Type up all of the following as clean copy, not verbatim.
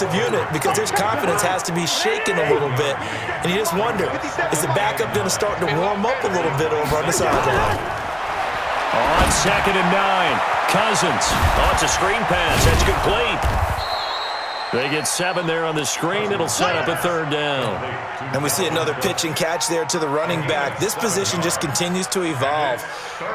defensive unit because his confidence has to be shaken a little bit. And you just wonder, is the backup going to start to warm up a little bit over on the sideline? On 2nd and 9, Cousins. Oh, it's a screen pass. That's complete. They get 7 there on the screen. It'll set up a 3rd down. And we see another pitch and catch there to the running back. This position just continues to evolve.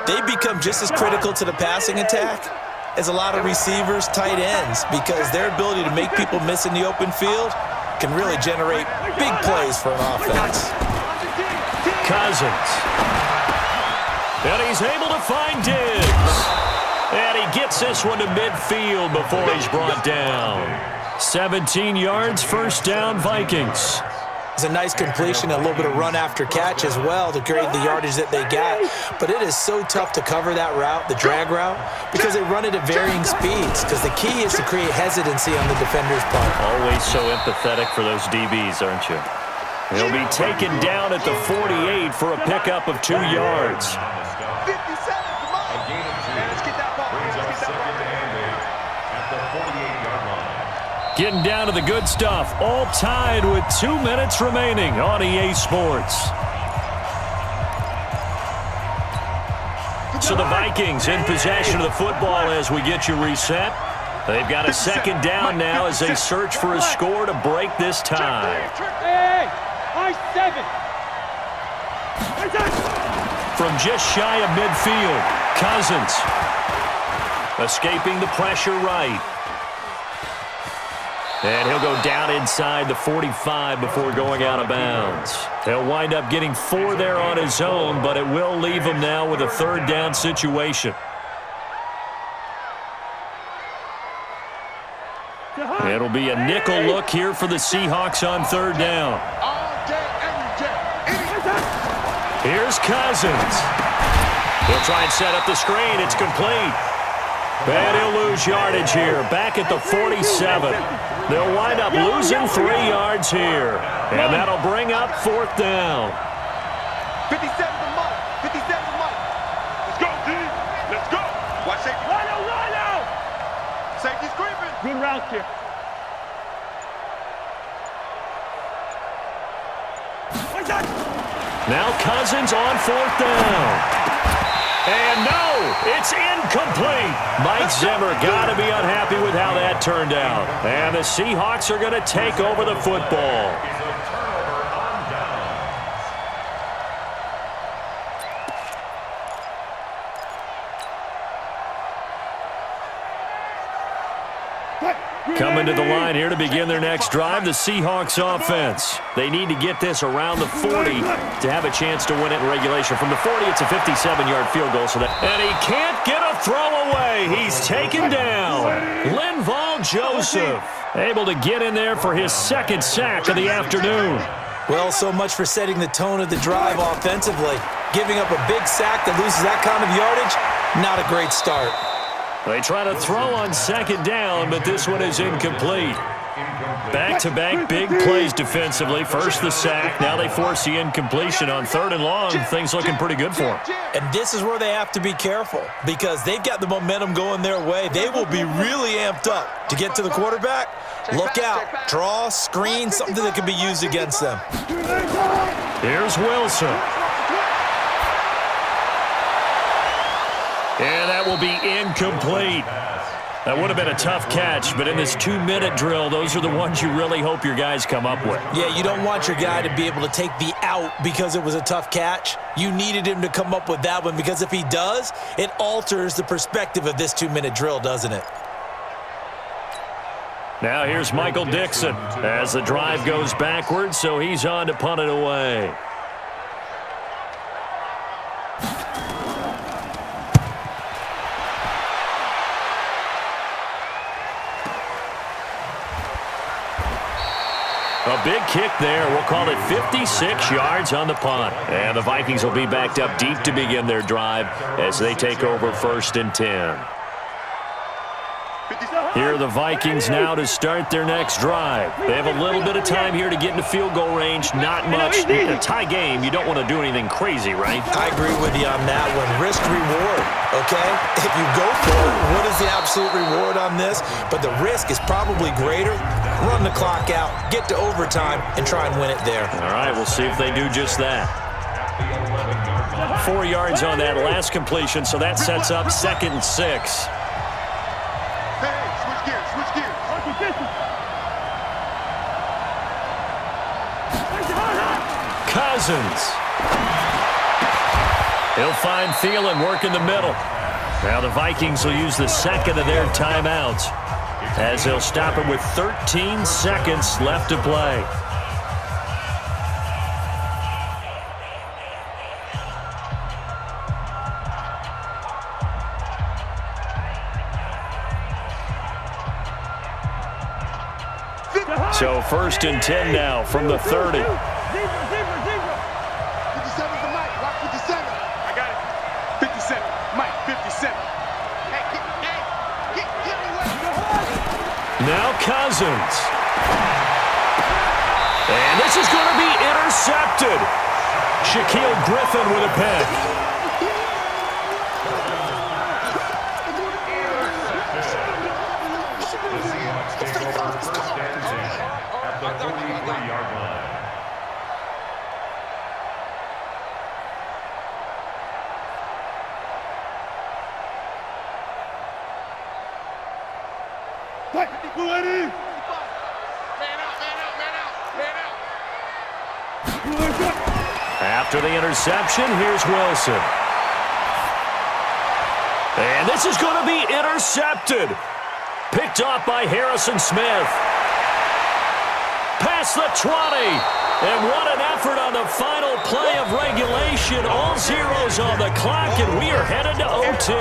They become just as critical to the passing attack as a lot of receivers, tight ends, because their ability to make people miss in the open field can really generate big plays for an offense. Cousins. And he's able to find Diggs. And he gets this one to midfield before he's brought down. 17 yards, 1st down, Vikings. It's a nice completion, a little bit of run after catch as well to create the yardage that they got. But it is so tough to cover that route, the drag route, because they run it at varying speeds. Because the key is to create hesitancy on the defender's part. Always so empathetic for those DBs, aren't you? He'll be taken down at the 48 for a pickup of 2 yards. Getting down to the good stuff, all tied with 2 minutes remaining on EA Sports. So the Vikings in possession of the football as we get you reset. They've got a 2nd down now as they search for a score to break this tie. From just shy of midfield, Cousins escaping the pressure right. And he'll go down inside the 45 before going out of bounds. He'll wind up getting 4 there on his own, but it will leave him now with a 3rd down situation. It'll be a nickel look here for the Seahawks on 3rd down. Here's Cousins. He'll try and set up the screen. It's complete. And he'll lose yardage here. Back at the 47. They'll wind up losing 3 yards here. And that'll bring up 4th down. 57 to Mike. 57 to Mike. Let's go, D. Let's go. Watch safety. Line out. Safety's creeping. Good route here. Now Cousins on 4th down. And no, it's incomplete. Mike Zimmer got to be unhappy with how that turned out. And the Seahawks are going to take over the football. Coming to the line here to begin their next drive, the Seahawks offense. They need to get this around the 40 to have a chance to win it in regulation. From the 40, it's a 57-yard field goal. And he can't get a throw away. He's taken down. Linval Joseph able to get in there for his 2nd sack of the afternoon. Well, so much for setting the tone of the drive offensively. Giving up a big sack that loses that kind of yardage, not a great start. They try to throw on 2nd down, but this one is incomplete. Back-to-back big plays defensively. First the sack, now they force the incompletion on 3rd and long. Things looking pretty good for them. And this is where they have to be careful because they've got the momentum going their way. They will be really amped up to get to the quarterback. Look out. Draw, screen, something that can be used against them. Here's Wilson. And that will be incomplete. That would have been a tough catch, but in this 2-minute drill, those are the ones you really hope your guys come up with. Yeah, you don't want your guy to be able to take the out because it was a tough catch. You needed him to come up with that one because if he does, it alters the perspective of this 2-minute drill, doesn't it? Now here's Michael Dixon as the drive goes backwards, so he's on to punt it away. A big kick there. We'll call it 56 yards on the punt. And the Vikings will be backed up deep to begin their drive as they take over 1st and 10. Here are the Vikings now to start their next drive. They have a little bit of time here to get into field goal range. Not much. In a tie game, you don't want to do anything crazy, right? I agree with you on that one. Risk reward, okay? If you go for it, what is the absolute reward on this? But the risk is probably greater. Run clock out, get to overtime, and try and win it there. All right, we'll see if they do just that. 4 yards on that last completion, so that sets up 2nd and 6. Hey, switch gears, switch gears. Cousins. He'll find Thielen working the middle. Now the Vikings will use the second of their timeouts as they'll stop it with 13 seconds left to play. So 1st and 10 now from the 30. 57's the mic. Watch 57. I got it. 57. Mike, 57. Hey, get away. Now Cousins. And this is going to be intercepted. Shaquille Griffin with a pick. After the interception, here's Wilson. And this is going to be intercepted. Picked off by Harrison Smith. Past the 20. And what an effort on the final play of regulation. All zeros on the clock, and we are headed to OT.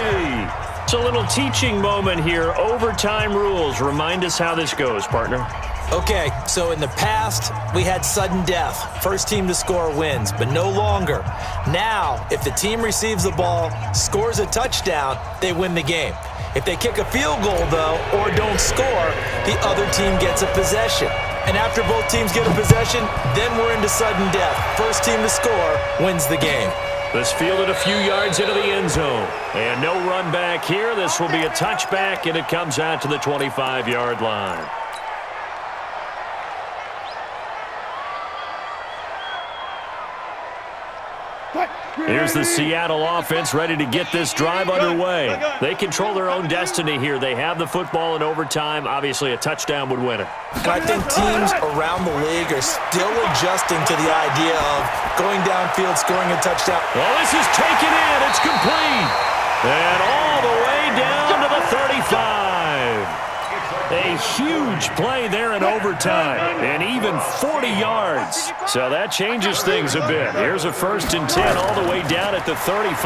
It's a little teaching moment here. Overtime rules. Remind us how this goes, partner. Okay, so in the past, we had sudden death. First team to score wins, but no longer. Now, if the team receives the ball, scores a touchdown, they win the game. If they kick a field goal, though, or don't score, the other team gets a possession. And after both teams get a possession, then we're into sudden death. First team to score wins the game. This fielded a few yards into the end zone. And no run back here. This will be a touchback, and it comes out to the 25-yard line. Here's the Seattle offense ready to get this drive underway. They control their own destiny here. They have the football in overtime. Obviously, a touchdown would win it. And I think teams around the league are still adjusting to the idea of going downfield, scoring a touchdown. Well, this is taken in. It's complete. And all the way down to the 35. A huge play there in overtime, and even 40 yards. So that changes things a bit. Here's a 1st and 10 all the way down at the 35.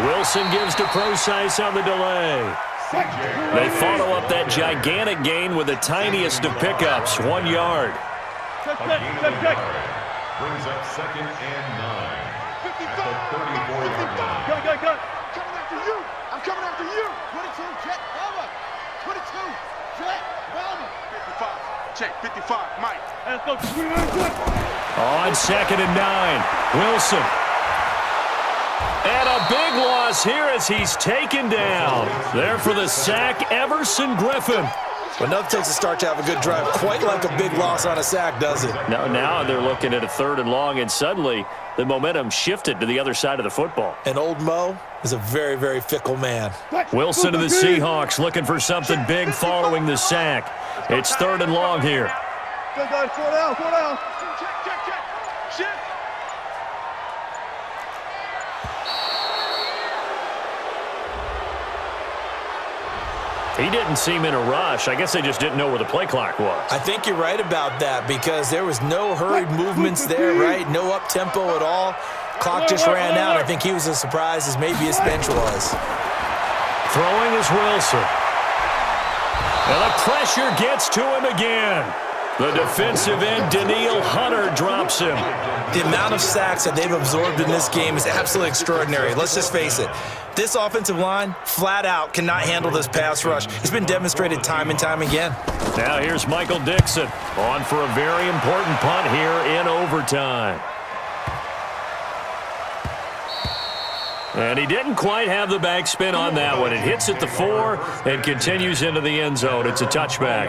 Wilson gives to Procise on the delay. They follow up that gigantic gain with the tiniest of pickups, 1 yard. Brings up 2nd and 9. 55. 34-yard line. Go. Coming after you. I'm coming after you. 22, check, Velma. 22, check, Velma. 55, check, 55, Mike. Let's go. On 2nd and 9, Wilson. And a big loss here as he's taken down. There for the sack, Everson Griffin. Well, nothing takes a start to have a good drive quite like a big loss on a sack, does it? Now they're looking at a 3rd and long, and suddenly the momentum shifted to the other side of the football. And old Mo is a very, very fickle man. Wilson to the Seahawks looking for something big following the sack. It's 3rd and long here. Go, guys, 4 down. Check. Shift. He didn't seem in a rush. I guess they just didn't know where the play clock was. I think you're right about that because there was no hurried movements there, right? No up-tempo at all. Clock just ran out. I think he was as surprised as maybe his bench was. Throwing is Wilson. And the pressure gets to him again. The defensive end, Daniil Hunter, drops him. The amount of sacks that they've absorbed in this game is absolutely extraordinary. Let's just face it. This offensive line, flat out, cannot handle this pass rush. It's been demonstrated time and time again. Now here's Michael Dixon on for a very important punt here in overtime. And he didn't quite have the backspin on that one. It hits at the 4 and continues into the end zone. It's a touchback.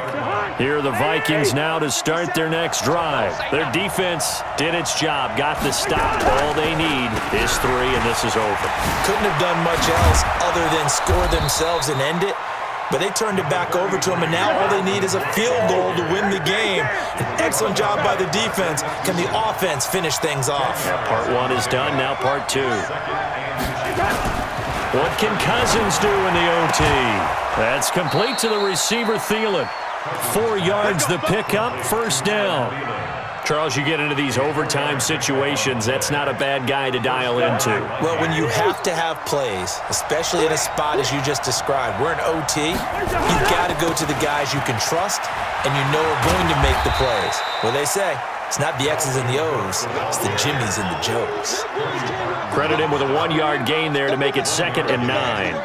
Here are the Vikings now to start their next drive. Their defense did its job, got the stop. All they need is 3, and this is over. Couldn't have done much else other than score themselves and end it. But they turned it back over to him, and now all they need is a field goal to win the game. An excellent job by the defense. Can the offense finish things off? Yeah, part 1 is done, now part 2. What can Cousins do in the OT? That's complete to the receiver, Thielen. 4 yards the pickup, first down. Charles, you get into these overtime situations, that's not a bad guy to dial into. Well, when you have to have plays, especially in a spot as you just described, we're in OT, you've got to go to the guys you can trust and you know are going to make the plays. Well, they say, it's not the X's and the O's, it's the Jimmies and the Joes. Credit him with a 1-yard gain there to make it 2nd and 9.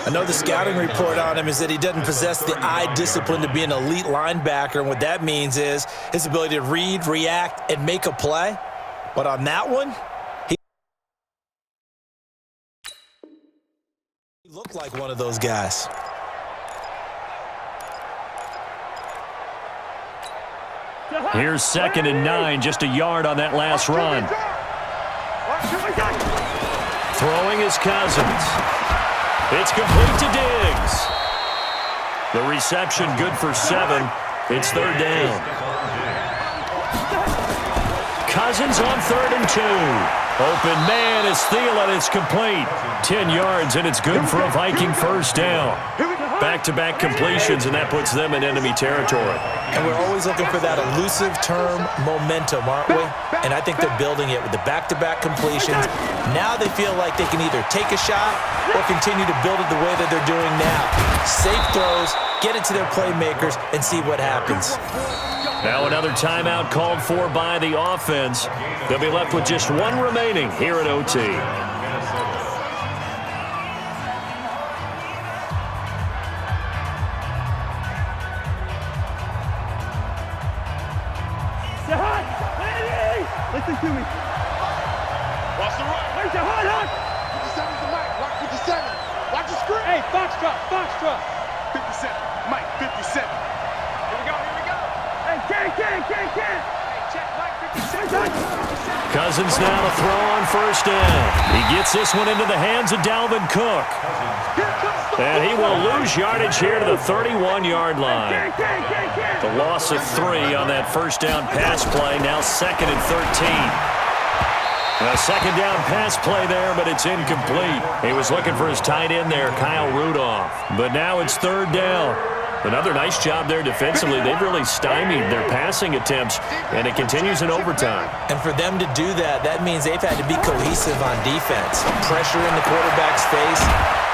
Another scouting report on him is that he doesn't possess the eye discipline to be an elite linebacker, and what that means is his ability to read, react, and make a play. But on that one, he looked like one of those guys. Here's 2nd and 9, just a yard on that last run. Throwing is Cousins. It's complete to Diggs. The reception good for 7. It's 3rd down. Cousins on 3rd and 2. Open man is Thielen. It's complete. 10 yards, and it's good for a Viking first down. Back-to-back completions, and that puts them in enemy territory. And we're always looking for that elusive term momentum, aren't we? And I think they're building it with the back-to-back completions. Now they feel like they can either take a shot or continue to build it the way that they're doing now. Safe throws, get it to their playmakers, and see what happens. Now another timeout called for by the offense. They'll be left with just 1 remaining here at OT. Listen to me. Watch the right. Where's your hot, hot? 57's the mic. Watch 57. Watch the screen. Hey, Foxtrot, Foxtrot. 57. Mike, 57. Here we go, here we go. Hey, can. Hey, check, Mike, 57. Cousins now to throw on first down. He gets this one into the hands of Dalvin Cook. And he will lose yardage here to the 31-yard line. The loss of 3 on that first down pass play, now 2nd and 13. A 2nd down pass play there, but it's incomplete. He was looking for his tight end there, Kyle Rudolph. But now it's 3rd down. Another nice job there defensively. They've really stymied their passing attempts, and it continues in overtime. And for them to do that, that means they've had to be cohesive on defense. Pressure in the quarterback's face.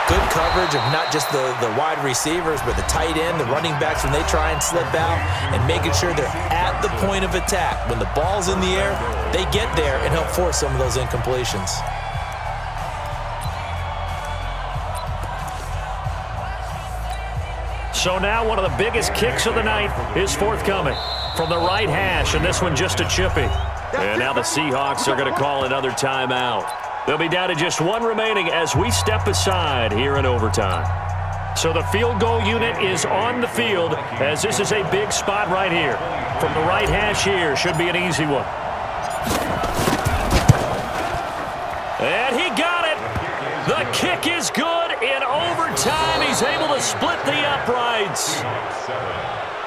Good coverage of not just the wide receivers, but the tight end, the running backs when they try and slip out, and making sure they're at the point of attack. When the ball's in the air, they get there and help force some of those incompletions. So now one of the biggest kicks of the night is forthcoming from the right hash, and this one just a chippy. And now the Seahawks are going to call another timeout. They'll be down to just 1 remaining as we step aside here in overtime. So the field goal unit is on the field as this is a big spot right here. From the right hash here, should be an easy one. And he got it. The kick is good. In overtime, he's able to split the uprights.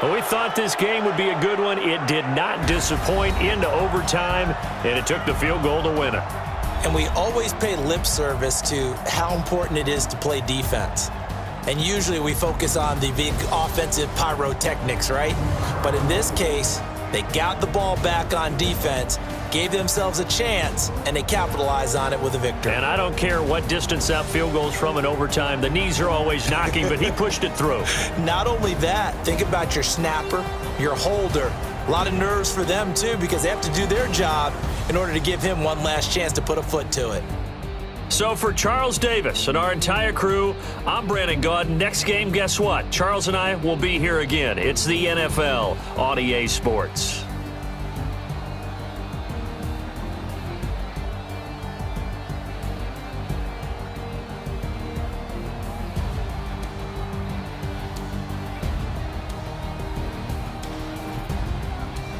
We thought this game would be a good one. It did not disappoint into overtime, and it took the field goal to win it. And we always pay lip service to how important it is to play defense. And usually we focus on the big offensive pyrotechnics, right? But in this case, they got the ball back on defense, gave themselves a chance, and they capitalized on it with a victory. And I don't care what distance that field goes from in overtime. The knees are always knocking, but he pushed it through. Not only that, think about your snapper, your holder. A lot of nerves for them, too, because they have to do their job in order to give him one last chance to put a foot to it. So for Charles Davis and our entire crew, I'm Brandon Gaudin. Next game, guess what? Charles and I will be here again. It's the NFL on EA Sports.